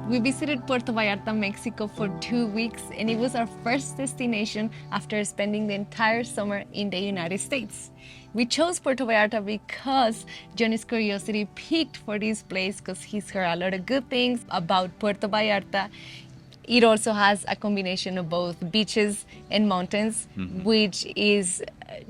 We visited Puerto Vallarta, Mexico for 2 weeks, and it was our first destination after spending the entire summer in the United States. We chose Puerto Vallarta because Johnny's curiosity peaked for this place because he's heard a lot of good things about Puerto Vallarta. It also has a combination of both beaches and mountains, which is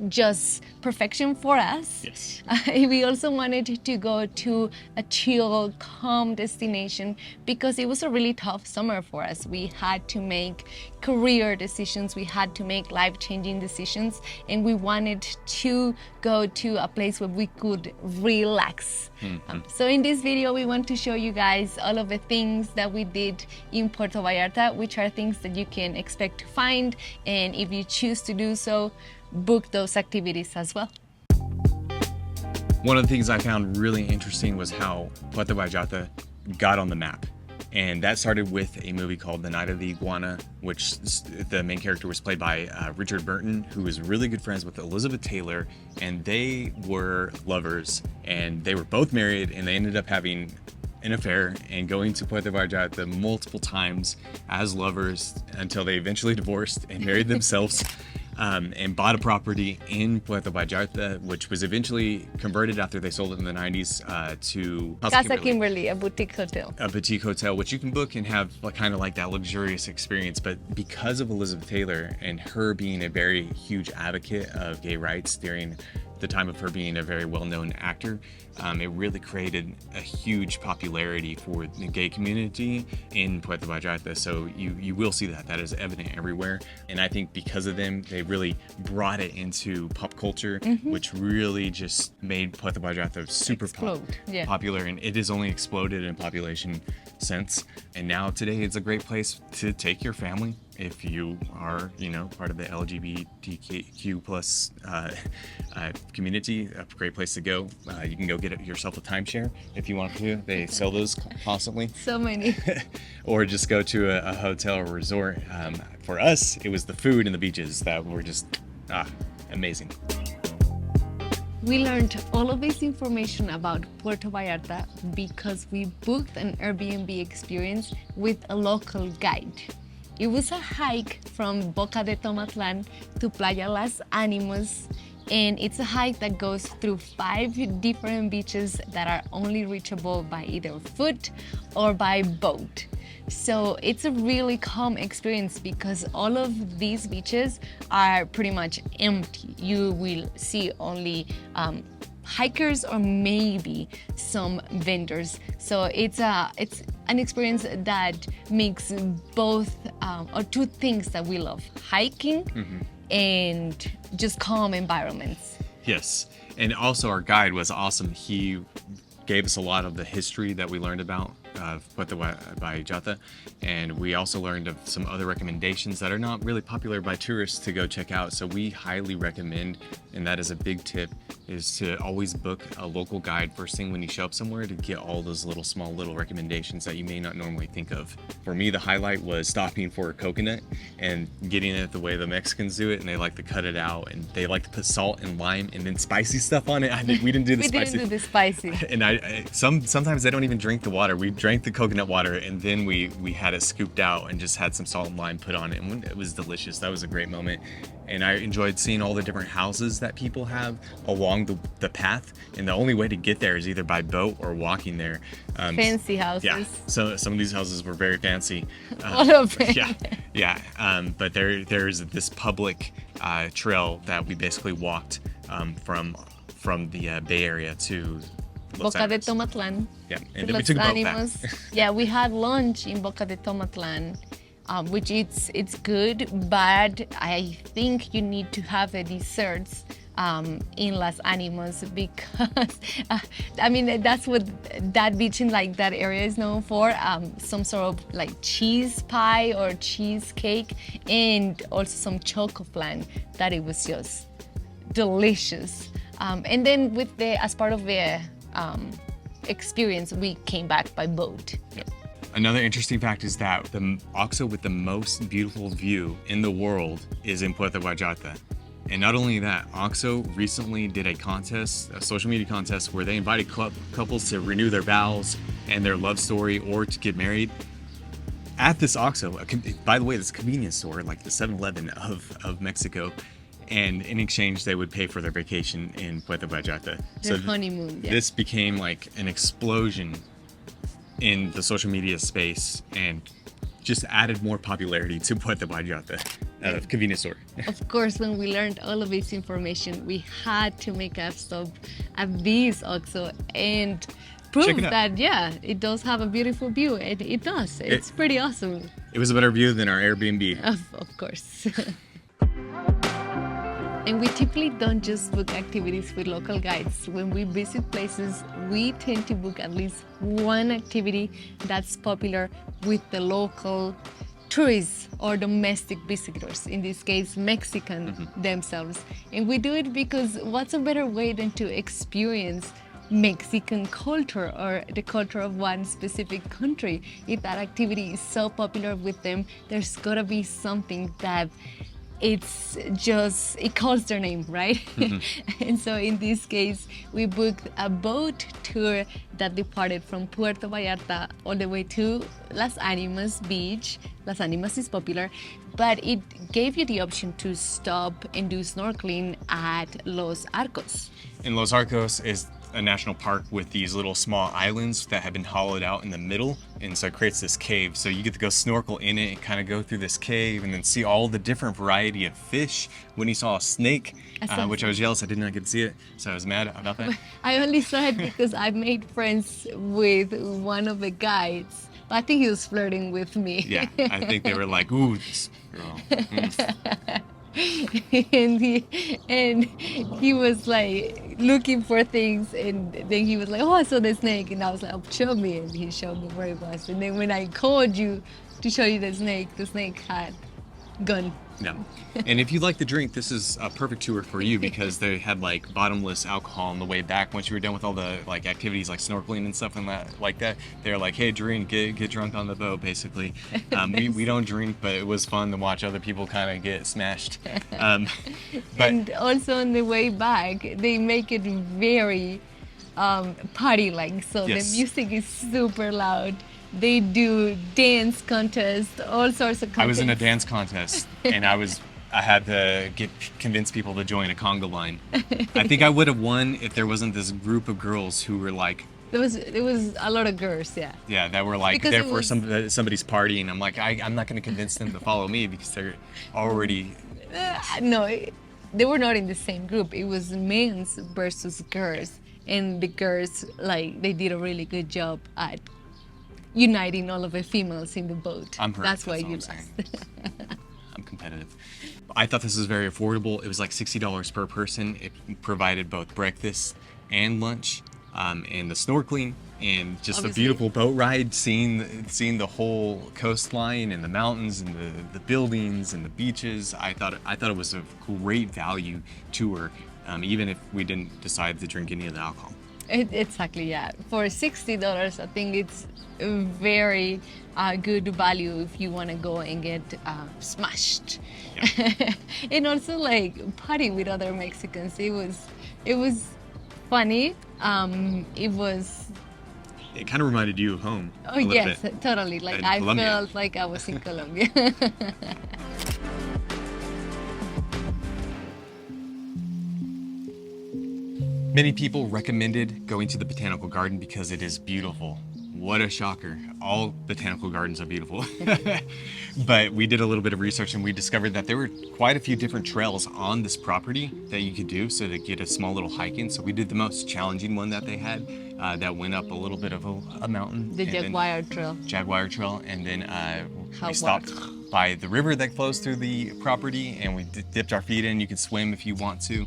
just perfection for us. Yes. We also wanted to go to a chill, calm destination because it was a really tough summer for us. We had to make career decisions, we had to make life-changing decisions, and we wanted to go to a place where we could relax. So in this video, we want to show you guys all of the things that we did in Puerto Vallarta, which are things that you can expect to find, and if you choose to do so, book those activities as well. One of the things I found really interesting was how Puerto Vallarta got on the map. And that started with a movie called The Night of the Iguana, which the main character was played by Richard Burton, who was really good friends with Elizabeth Taylor, and they were lovers, and they were both married, and they ended up having an affair and going to Puerto Vallarta multiple times as lovers until they eventually divorced and married themselves. And bought a property in Puerto Vallarta, which was eventually converted after they sold it in the 90s to Casa Kimberly, a boutique hotel. A boutique hotel, which you can book and have kind of like that luxurious experience. But because of Elizabeth Taylor and her being a very huge advocate of gay rights during the time of her being a very well-known actor, it really created a huge popularity for the gay community in Puerto Vallarta. So you will see that is evident everywhere. And I think because of them, they really brought it into pop culture, which really just made Puerto Vallarta super popular. And it has only exploded in population since. And now today it's a great place to take your family. If you are, part of the LGBTQ plus community, a great place to go. You can go get yourself a timeshare if you want to. They sell those constantly. So many. Or just go to a hotel or resort. For us, it was the food and the beaches that were just amazing. We learned all of this information about Puerto Vallarta because we booked an Airbnb experience with a local guide. It was a hike from Boca de Tomatlan to Playa Las Animas, and it's a hike that goes through 5 different beaches that are only reachable by either foot or by boat. So it's a really calm experience because all of these beaches are pretty much empty. You will see only hikers or maybe some vendors. So it's an experience that makes both or two things that we love: hiking and just calm environments. Yes, and also our guide was awesome. He gave us a lot of the history that we learned about Puerto Vallarta, and we also learned of some other recommendations that are not really popular by tourists to go check out. So we highly recommend, and that is a big tip, is to always book a local guide first thing when you show up somewhere to get all those small little recommendations that you may not normally think of. For me, the highlight was stopping for a coconut and getting it the way the Mexicans do it, and they like to cut it out, and they like to put salt and lime and then spicy stuff on it. We didn't do the spicy. We didn't do the spicy. And sometimes they don't even drink the water. We drank the coconut water, and then we had it scooped out and just had some salt and lime put on it, and it was delicious. That was a great moment. And I enjoyed seeing all the different houses that people have along the path, and the only way to get there is either by boat or walking there. Fancy houses. Yeah, so some of these houses were very fancy. All of them. Yeah. But there's this public trail that we basically walked from the Bay Area to Boca de Tomatlan. Yeah, and then we took a boat back. Yeah, we had lunch in Boca de Tomatlan, which it's good, but I think you need to have the desserts in Las Animas because that's what that beach in that area is known for, some sort of cheese pie or cheesecake, and also some choco flan that it was just delicious. And then as part of the experience, we came back by boat. Yep. Another interesting fact is that the OXXO with the most beautiful view in the world is in Puerto Vallarta. And not only that, OXXO recently did a social media contest, where they invited couples to renew their vows and their love story or to get married. at this OXXO, by the way, this convenience store, like the 7-Eleven of Mexico, and in exchange they would pay for their vacation in Puerto Vallarta. Their honeymoon. Yeah. This became like an explosion in the social media space and just added more popularity to Puerto Vallarta convenience store. Of course, when we learned all of this information, we had to make a stop at this OXXO and prove that, yeah, it does have a beautiful view. It does. It's pretty awesome. It was a better view than our Airbnb. Of course. And we typically don't just book activities with local guides. When we visit places, we tend to book at least one activity that's popular with the local tourists or domestic visitors, in this case Mexican themselves. And we do it because what's a better way than to experience Mexican culture or the culture of one specific country? If that activity is so popular with them, there's gotta be something that it calls their name, right? And so in this case, we booked a boat tour that departed from Puerto Vallarta all the way to Las Animas Beach. Las Animas is popular, but it gave you the option to stop and do snorkeling at Los Arcos. And Los Arcos is a national park with these little small islands that have been hollowed out in the middle, and so it creates this cave. So you get to go snorkel in it and kind of go through this cave and then see all the different variety of fish. When he saw a snake, which I was jealous I did not get to see it, so I was mad about that. I only saw it because I made friends with one of the guides. I think he was flirting with me. Yeah, I think they were like, ooh, this girl. and he was like looking for things, and then he was like, oh, I saw the snake, and I was like, oh, show me, and he showed me where it was. And then when I called you to show you the snake had gone. Yeah. And if you like the drink, this is a perfect tour for you because they had like bottomless alcohol on the way back. Once you were done with all the like activities like snorkeling and stuff and that like that, they're like, hey, drink, get drunk on the boat, basically. We don't drink, but it was fun to watch other people kind of get smashed. And also on the way back, they make it very party-like. So Yes. the music is super loud. They do dance contests, all sorts of contests. I was in a dance contest, and I had to convince people to join a conga line. I think I would have won if there wasn't this group of girls who were like, There was a lot of girls, yeah. yeah, that were like Because there it for was- somebody's party, and I'm like, I'm not going to convince them to follow me because they're already. No, they were not in the same group. It was men's versus girls, and the girls, like, they did a really good job at uniting all of the females in the boat. I'm hurt. That's why all you I'm saying. lost. I'm competitive. I thought this was very affordable. It was like $60 per person. It provided both breakfast and lunch, and the snorkeling, and just Obviously. a beautiful boat ride, seeing the whole coastline and the mountains and the buildings and the beaches. I thought it was a great value tour, even if we didn't decide to drink any of the alcohol. Exactly, yeah. For $60, I think it's a very good value if you want to go and get smashed. Yeah. And also like party with other Mexicans. It was funny. It kind of reminded you of home. Oh a little yes, bit. totally. Like In I Colombia. felt like I was in Colombia. Many people recommended going to the Botanical Garden because it is beautiful. What a shocker. All botanical gardens are beautiful. But we did a little bit of research and we discovered that there were quite a few different trails on this property that you could do so to get a small little hike in. So we did the most challenging one that they had that went up a little bit of a mountain. The and then- Jaguar Trail. Jaguar Trail, and then How we stopped by the river that flows through the property, and we dipped our feet in. You can swim if you want to.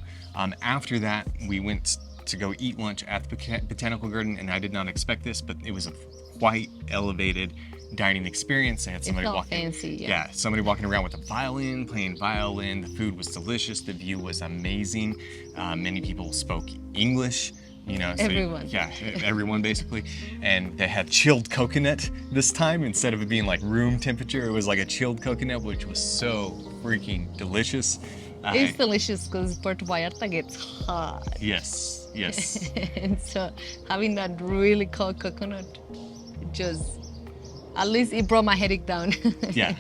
After that, we went to go eat lunch at the Botanical Garden, and I did not expect this, but it was a quite elevated dining experience. They had somebody felt walking, fancy, yeah. somebody walking around with a violin, playing violin. The food was delicious. The view was amazing. Many people spoke English. You know, so Everyone. everyone basically, and they had chilled coconut this time instead of it being like room temperature. It was like a chilled coconut, which was so freaking delicious. It's delicious because Puerto Vallarta gets hot. Yes, yes. And so having that really cold coconut just At least it brought my headache down. Yeah.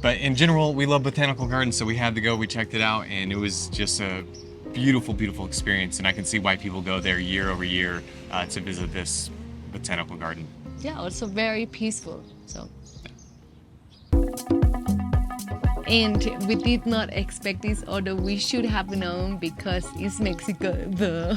But in general, we love Botanical Gardens, so we had to go. We checked it out, and it was just a beautiful, beautiful experience. And I can see why people go there year over year to visit this botanical garden. Yeah, also very peaceful. So. And we did not expect this, although we should have known because it's Mexico, though.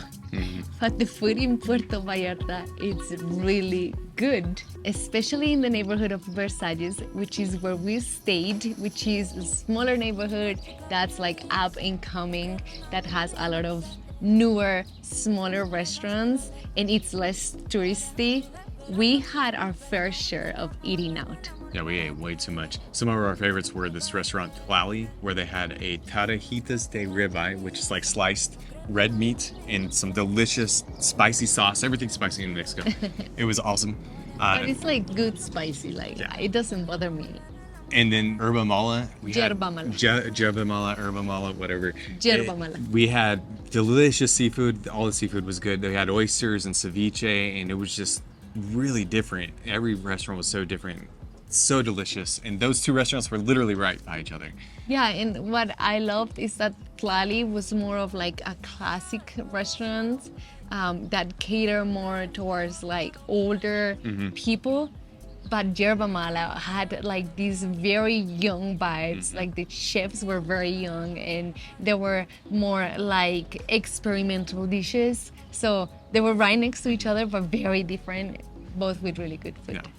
But the food in Puerto Vallarta, it's really good, especially in the neighborhood of Versalles, which is where we stayed, which is a smaller neighborhood that's like up and coming, that has a lot of newer, smaller restaurants, and it's less touristy. We had our fair share of eating out. Yeah, we ate way too much. Some of our favorites were this restaurant, Tlali, where they had a tajajitas de ribeye, which is like sliced red meat and some delicious spicy sauce. Everything spicy in Mexico. It was awesome. But it's like good spicy, like it doesn't bother me. And then yerba mala. Yerba mala. Yerba mala, whatever. Yerba mala. We had delicious seafood. All the seafood was good. They had oysters and ceviche, and it was just really different. Every restaurant was so different. So delicious, and those two restaurants were literally right by each other. Yeah, and what I loved is that Tlali was more of like a classic restaurant that cater more towards like older people, but Yerba Mala had like these very young vibes. Like the chefs were very young, and they were more like experimental dishes. So they were right next to each other, but very different, both with really good food. Yeah.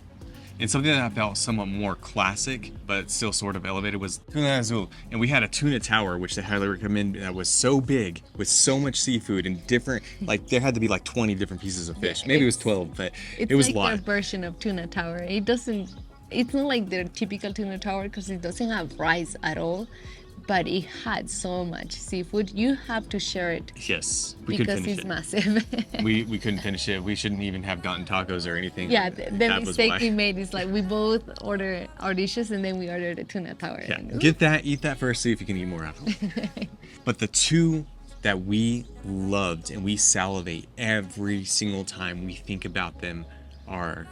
And something that I felt somewhat more classic, but still sort of elevated, was tuna azul. And we had a tuna tower, which they highly recommend, that was so big, with so much seafood and different, like there had to be like 20 different pieces of fish. Maybe it was 12, but it was like a lot. It's like their version of tuna tower. It's not like their typical tuna tower because it doesn't have rice at all, but it had so much seafood. You have to share it. Yes, because it's massive. we couldn't finish it. We shouldn't even have gotten tacos or anything. Yeah, the mistake we made is like we both order our dishes and then we ordered a tuna tower. Yeah, get that, eat that first, see if you can eat more out of it. But the two that we loved and we salivate every single time we think about them are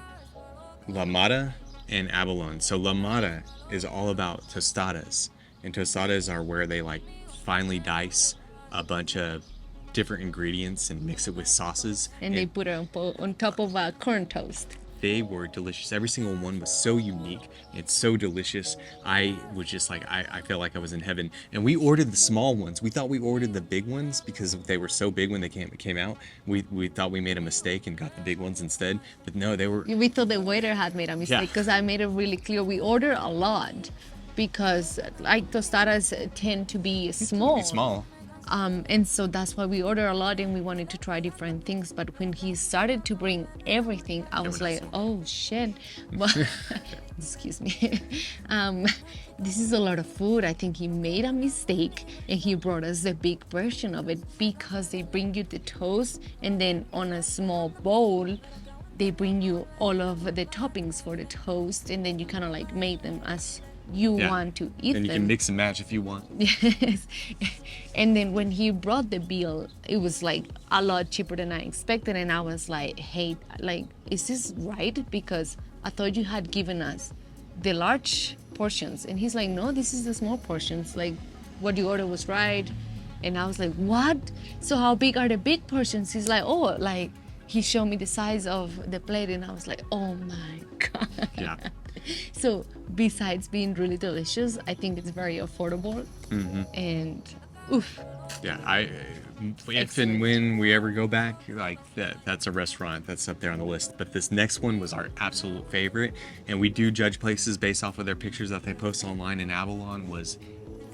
La Mata and Abalone. So La Mata is all about tostadas. And tostadas are where they like finely dice a bunch of different ingredients and mix it with sauces. And they put it on top of a corn toast. They were delicious. Every single one was so unique. It's so delicious. I was just like, I felt like I was in heaven. And we ordered the small ones. We thought we ordered the big ones because they were so big when they came out. We thought we made a mistake and got the big ones instead. But no, they were... We thought the waiter had made a mistake because I made it really clear. We ordered a lot because like tostadas tend to be small. And so that's why we order a lot and we wanted to try different things. But when he started to bring everything, I was like, oh shit. Well, excuse me. This is a lot of food. I think he made a mistake and he brought us the big version of it because they bring you the toast and then on a small bowl, they bring you all of the toppings for the toast and then you kind of like make them as you want to eat them. And you can mix and match if you want. Yes. And then when he brought the bill, it was like a lot cheaper than I expected. And I was like, hey, like, is this right? Because I thought you had given us the large portions. And he's like, no, this is the small portions. Like, what you ordered was right. And I was like, what? So how big are the big portions? He's like, oh, like, he showed me the size of the plate. And I was like, oh my God. Yeah. So besides being really delicious, I think it's very affordable and oof. Yeah, if and when we ever go back, like that's a restaurant that's up there on the list. But this next one was our absolute favorite, and we do judge places based off of their pictures that they post online. And Avalon was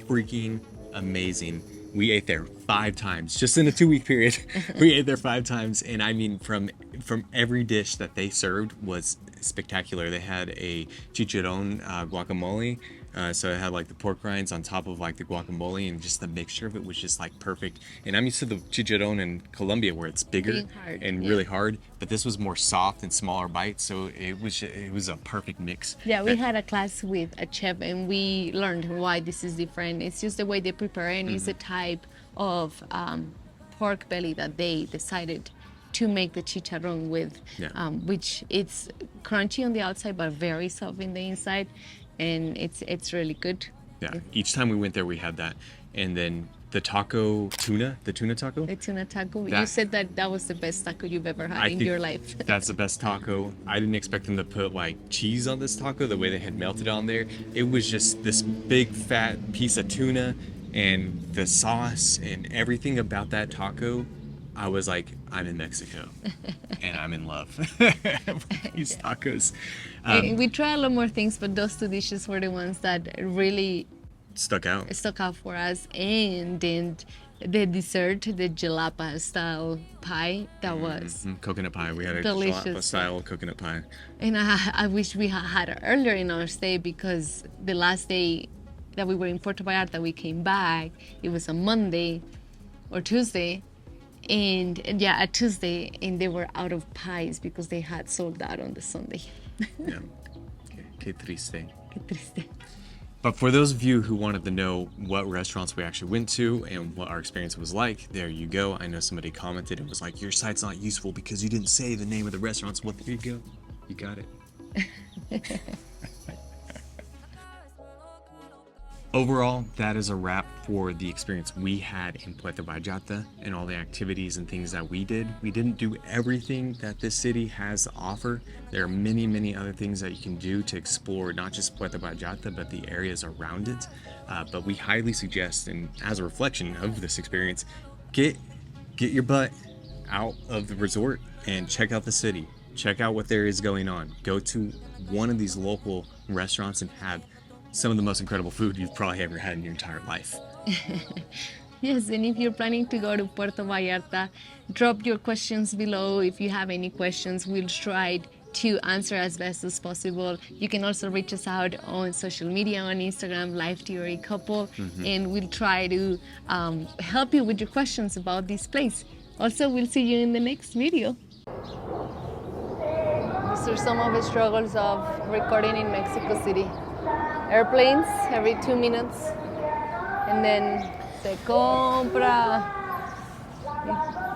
freaking amazing. We ate there 5 times just in a 2-week period. We ate there 5 times, and I mean from every dish that they served was spectacular. They had a chicharron guacamole, so it had like the pork rinds on top of like the guacamole, and just the mixture of it was just like perfect. And I'm used to the chicharron in Colombia where it's bigger and really hard, but this was more soft and smaller bites, so it was a perfect mix. Yeah, we had a class with a chef and we learned why this is different. It's just the way they prepare it, and it's a type of pork belly that they decided to make the chicharron with, Yeah. which it's crunchy on the outside but very soft in the inside, and it's really good. Yeah. Each time we went there, we had that. And then the tuna taco. The tuna taco. You That- said that was the best taco you've ever had I in think your life. that's the best taco. I didn't expect them to put like cheese on this taco the way they had melted on there. It was just this big fat piece of tuna, and the sauce and everything about that taco. I was like, I'm in Mexico and I'm in love with these tacos. And we tried a lot more things, but those two dishes were the ones that really Stuck out. stuck out for us. And then the dessert, the jalapa style pie, that was. Coconut pie. We had a Delicious. jalapa style coconut pie. And I wish we had it earlier in our stay, because the last day that we were in Puerto Vallarta, we came back. It was a Monday or Tuesday. And yeah, a Tuesday, and they were out of pies because they had sold out on the Sunday. Yeah. Que triste. Qué triste. But for those of you who wanted to know what restaurants we actually went to and what our experience was like, there you go. I know somebody commented and was like, your site's not useful because you didn't say the name of the restaurants. Well, there you go. You got it. Overall, that is a wrap for the experience we had in Puerto Vallarta and all the activities and things that we did. We didn't do everything that this city has to offer. There are many, many other things that you can do to explore not just Puerto Vallarta, but the areas around it. But we highly suggest, and as a reflection of this experience, get your butt out of the resort and check out the city. Check out what there is going on. Go to one of these local restaurants and have some of the most incredible food you've probably ever had in your entire life. Yes, and if you're planning to go to Puerto Vallarta, drop your questions below. If you have any questions, we'll try to answer as best as possible. You can also reach us out on social media, on Instagram, Life Theory Couple, and we'll try to help you with your questions about this place. Also, we'll see you in the next video. These are some of the struggles of recording in Mexico City. Airplanes every 2 minutes, and then se compra.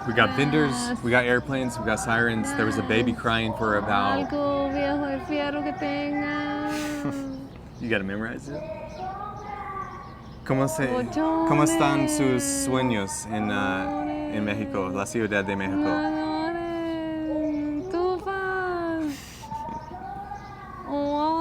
We got vendors, we got airplanes, we got sirens. There was a baby crying for about... Algo viejo de fierro que tenga. You gotta memorize it. ¿Cómo están sus sueños en México, la Ciudad de México? Tufas. Oh,